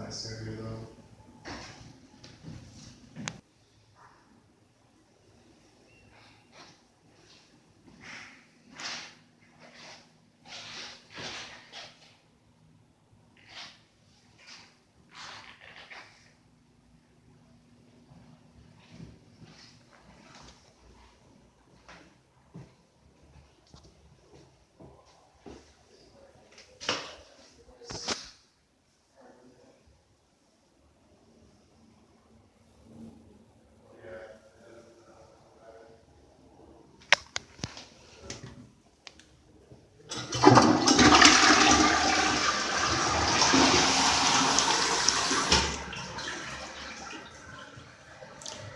Nice area though.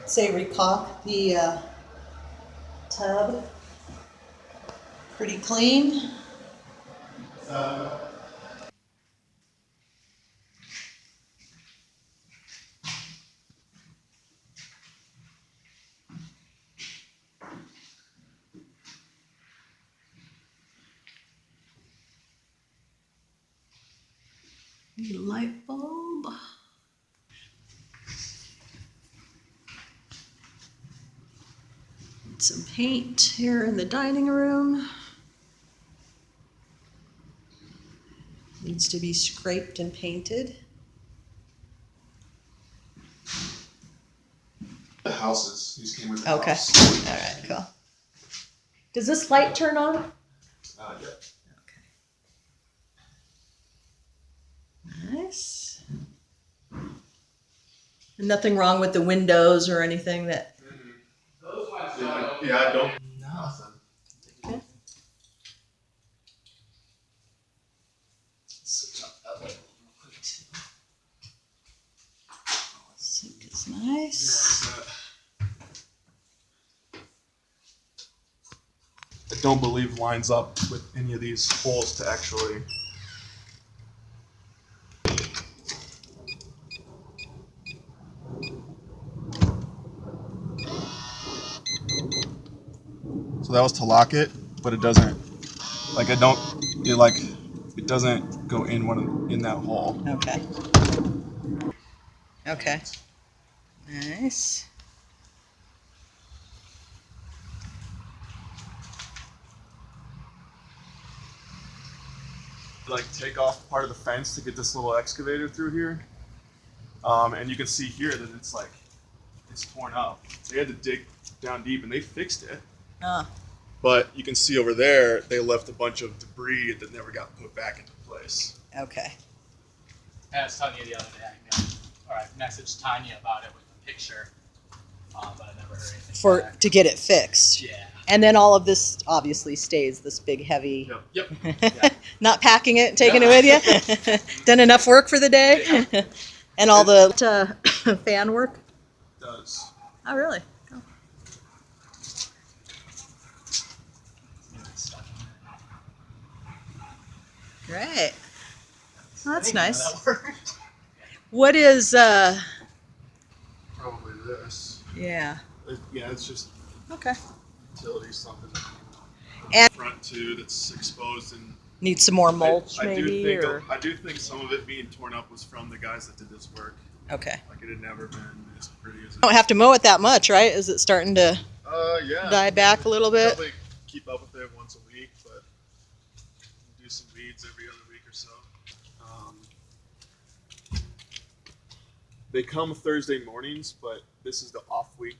Say recaulk the tub. Pretty clean. Light bulb. Some paint here in the dining room. Needs to be scraped and painted. The houses. These came with the Okay. house. All right, cool. Does this light turn on? Yeah. Okay. Nice. Nothing wrong with the windows or anything that. Those ones Yeah, I don't. Nothing. Okay. Sink is nice. I don't believe lines up with any of these holes to actually. So that was to lock it, but it doesn't. Like I don't. It doesn't go in that hole. Okay. Okay. Nice. Like take off part of the fence to get this little excavator through here. And you can see here that it's torn up. They had to dig down deep and they fixed it. But you can see over there, they left a bunch of debris that never got put back into place. Okay. I was telling you the other day, I messaged Tanya about it with a picture, but I never heard anything back. To get it fixed. Yeah. And then all of this obviously stays this big heavy. Yep. Yeah. Not packing it, taking it with you. Done enough work for the day. And all the fan work. It does. Oh, really? Oh. Great. Well, that's nice. What is Probably this. Yeah. Yeah, it's just Okay. utility something. And Front too that's exposed and. need some more mulch I maybe I do think some of it being torn up was from the guys that did this work. Okay. Like it had never been as pretty as it. Don't have to mow it that much, right? Is it starting to Yeah. die back a little bit? Probably keep up with it once a week, but do some weeds every other week or so. They come Thursday mornings, but this is the off week.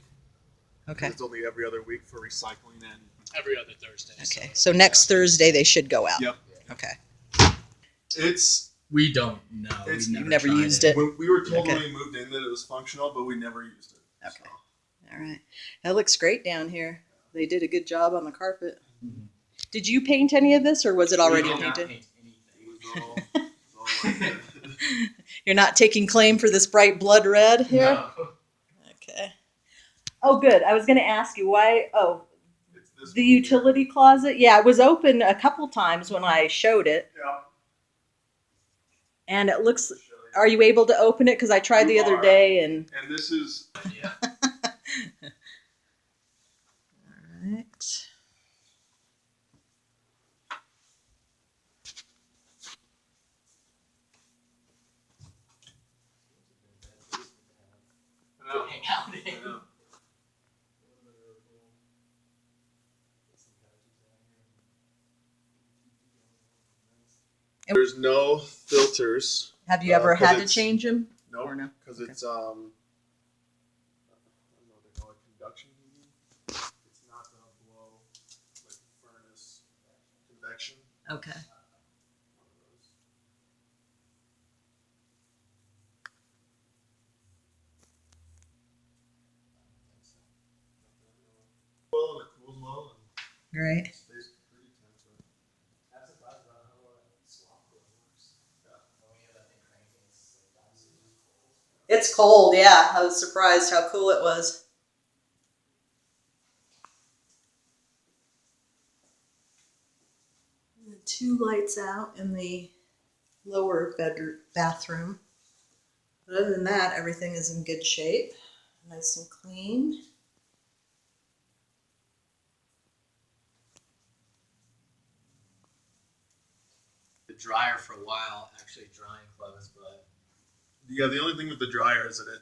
Okay. It's only every other week for recycling and. Every other Thursday. Okay. So next Thursday they should go out. Yep. Okay. We don't know. It's- We've You've never tried used it? When we were told when Okay. we moved in that it was functional, but we never used it. Okay. So. All right. That looks great down here. They did a good job on the carpet. Mhm. Did you paint any of this or was it already We did not painted? paint anything. It was all like that. You're not taking claim for this bright blood red here? No. Okay. Oh, good. I was going to ask you why. Oh, It's this the one here. utility closet. Yeah, it was open a couple times when I showed it. Yeah. And it looks. I'll show you. Are you able to open it? Because I tried the You other are. day and. And this is Yeah. All right. There's no filters. Have you ever 'cause had to it's- change them? Nope, Or no? because Okay. it's I don't know what they call it, conduction heating. It's not the blow like furnace convection. Okay. One of those. Well, and it cools well and Right. stays pretty temperature. I'm surprised about how well that swap cooler works. Yeah. When we have that thing cranking, it's like absolutely cold. It's cold, yeah. I was surprised how cool it was. The 2 lights out in the lower bathroom. But other than that, everything is in good shape. Nice and clean. The dryer for a while actually drying clothes, but Yeah, the only thing with the dryer is that it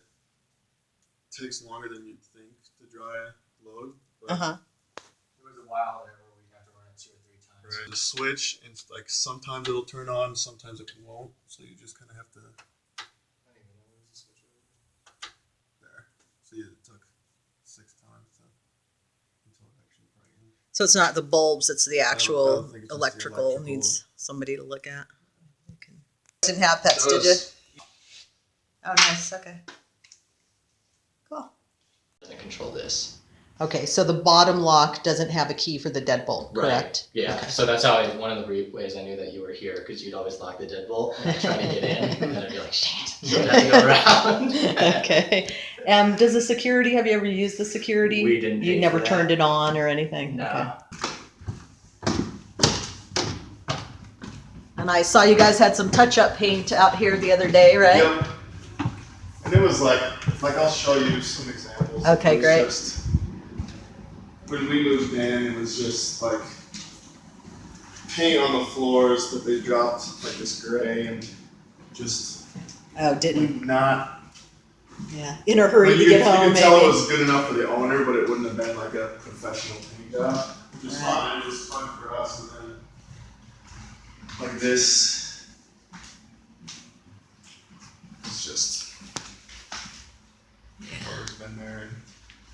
takes longer than you'd think to dry a load. But Uh-huh. there was a while there where we had to run it 2 or 3 times. right. The switch, and like sometimes it'll turn on, sometimes it won't. So you just kind of have to. I don't even know where the switch was. There. See, it took 6 times until it actually brightened. So it's not the bulbs, it's the I actual don't think it's just the electrical. electrical. Needs somebody to look at. Didn't have pets, did you? Oh, nice. Okay. Cool. Doesn't control this. Okay, so the bottom lock doesn't have a key for the deadbolt, Right. correct? Yeah. Okay. So that's how one of the ways I knew that you were here, because you'd always lock the deadbolt and I'd try to get in, and then I'd be like, shit, so I'd have to go around. Okay. Does the security, have you ever used the security? We didn't You pay never for that. turned it on or anything? No. Okay. And I saw you guys had some touch-up paint out here the other day, right? Yep. And it was like I'll show you some examples. Okay, It was great. Just, when we moved in, it was just like paint on the floors that they dropped like this gray and just Oh, didn't, not. yeah. In a hurry Like, to you get could, home, you could tell it maybe? was good enough for the owner, but it wouldn't have been like a professional paint job. Which is Right. fine. It was fun for us, and then like this. It's just always been there,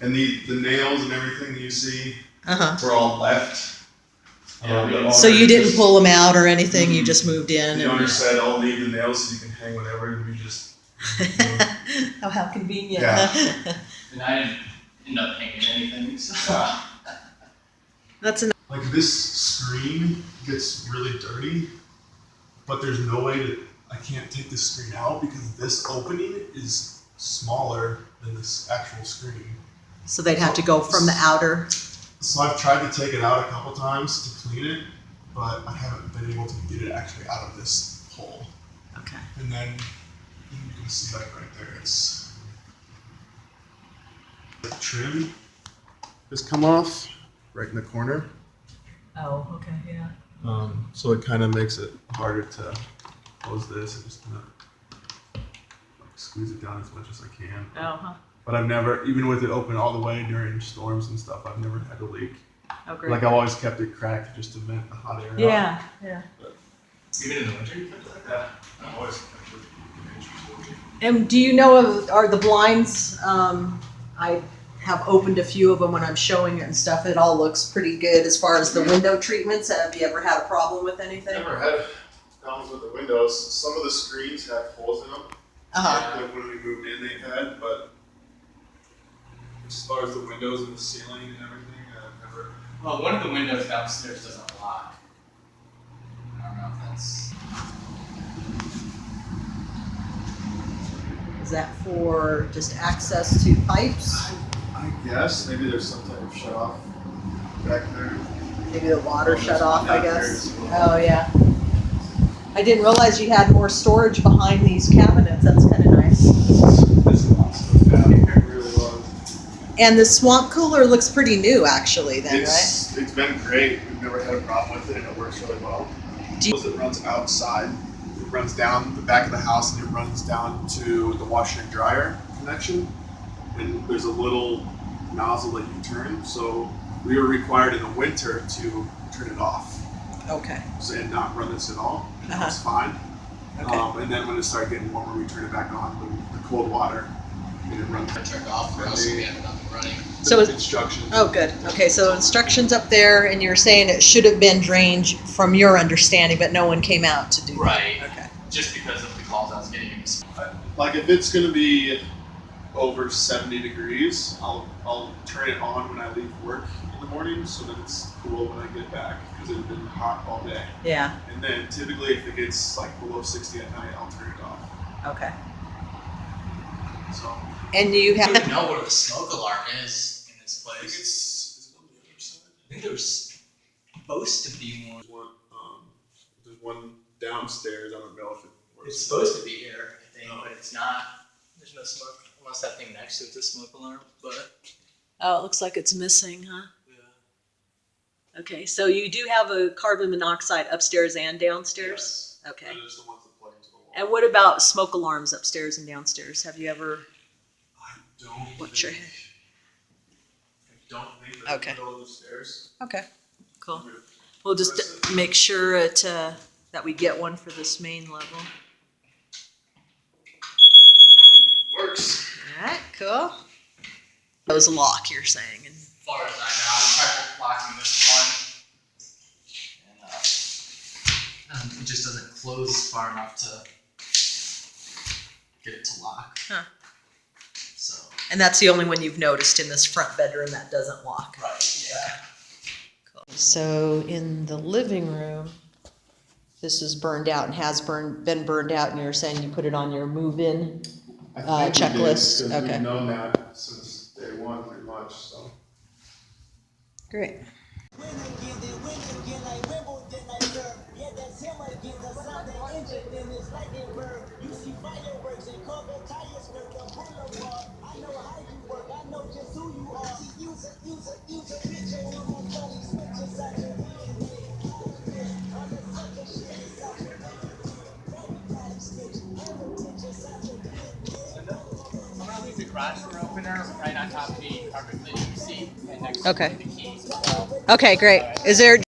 and the nails and everything that you see Uh-huh. were all left. Yeah, we didn't- So owner you didn't just- pull them out or anything, you just moved in? The owner said, "I'll leave the nails so you can hang whatever." And we just Oh, how convenient. Yeah. And I didn't end up hanging anything, so. That's an, like this screen gets really dirty, but there's no way to. I can't take this screen out because this opening is smaller than this actual screen. so they'd have to go from the outer. So I've tried to take it out a couple times to clean it, but I haven't been able to get it actually out of this hole. Okay. And then you can see like right there, it's the trim has come off right in the corner. Oh, okay, yeah. So it kind of makes it harder to close this and just kind of like squeeze it down as much as I can. Oh, But I've never, even with it open all the way during storms and stuff, I've never had a leak. Oh, great. Like I've always kept it cracked just to vent the hot air out. Yeah, yeah. Even in the winter, you kept it like that? Yeah, I've always kept it. And do you know of, are the blinds, I have opened a few of them when I'm showing it and stuff, it all looks pretty good as far as the window treatments. Have you ever had a problem with anything? Never had problems with the windows. Some of the screens have holes in them Uh-huh. that when we moved in they had, but as far as the windows and the ceiling and everything, I've never. Well, one of the windows downstairs doesn't lock. I don't know if that's. Is that for just access to pipes? I guess maybe there's some type of shut off back there. Maybe the water Oh, shut there's off, one I down there guess. as well. Oh, yeah. I didn't realize you had more storage behind these cabinets. That's kind of nice. There's a lot of stuff down here. It really was. And the swamp cooler looks pretty new, actually, then, right? It's been great. We've never had a problem with it, and it works really well. It runs outside. It runs down the back of the house, and it runs down to the washer and dryer connection. And there's a little nozzle that you turn. So we were required in the winter to turn it off. Okay. So, and not run this at all. Uh-huh. It's fine. Okay. And then when it started getting warmer, we turn it back on with the cold water, and it runs. Turned off, or else we have it up and running. So The instructions. Oh, good. Okay, so instructions up there, and you're saying it should have been drained from your understanding, but no one came out to do that. Right. Okay. Just because of the calls I was getting. Like if it's gonna be over 70 degrees, I'll turn it on when I leave work in the morning, so that it's cool when I get back, because it's been hot all day. Yeah. And then typically if it gets like below 60 at night, I'll turn it off. Okay. So And you I don't have. even know where the smoke alarm is in this I think place. is it on the other side? I think there's supposed to be one. There's one downstairs. I don't know if it works. It's supposed to be here, I think, but it's not. There's no smoke, unless that thing next to it's a smoke alarm. But Oh, it looks like it's missing, huh? yeah. Okay, so you do have a carbon monoxide upstairs and downstairs? Yes. Okay. They're just the ones that plug into the wall. And what about smoke alarms upstairs and downstairs? Have you ever? I don't. What's your think- head? I don't think they're Okay. in the middle of the stairs. Okay, cool. We'll just make sure that we get one for this main level. Works. All right, cool. That was a lock, you're saying. And As far as I know, I'm pressure locking this one. And it just doesn't close far enough to get it to lock. Huh. So. And that's the only one you've noticed in this front bedroom that doesn't lock. Right. Yeah. Cool. So in the living room, this is burned out and has been burned out, and you're saying you put it on your move-in I think checklist. we did, 'cause Okay. we've known that since day one, pretty much. So. Great. I'm gonna leave the garage door opener right on top of the carpet cleaning seat and next Okay. to the key. Okay, great. Is there